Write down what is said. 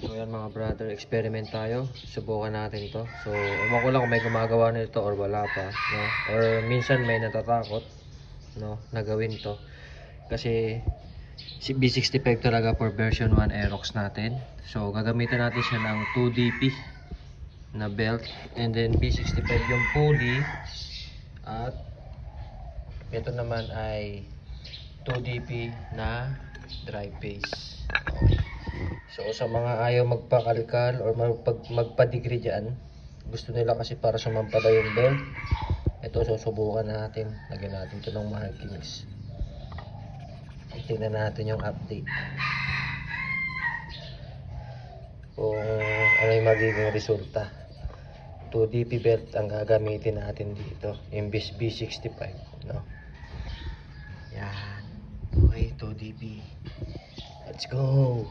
So yan mga brother, experiment tayo. Subukan natin to. So ewan ko lang kung may gumagawa nito or wala pa, no? Or minsan may natatakot, no, na gawin to. Kasi si B65 talaga for version 1 Aerox natin. So gagamitan natin siya ng 2DP na belt, and then B65 yung pulley, at ito naman ay 2DP na drive base. So sa mga ayaw magpakalkal or magpa-degree dyan, gusto nila kasi para sumampada yung belt, ito susubukan natin. Lagyan natin ito ng markings. Tingnan natin yung update kung ano yung magiging resulta. 2DP belt ang gagamitin natin dito, yung B65, no? Yan. Okay, 2DP. Let's go.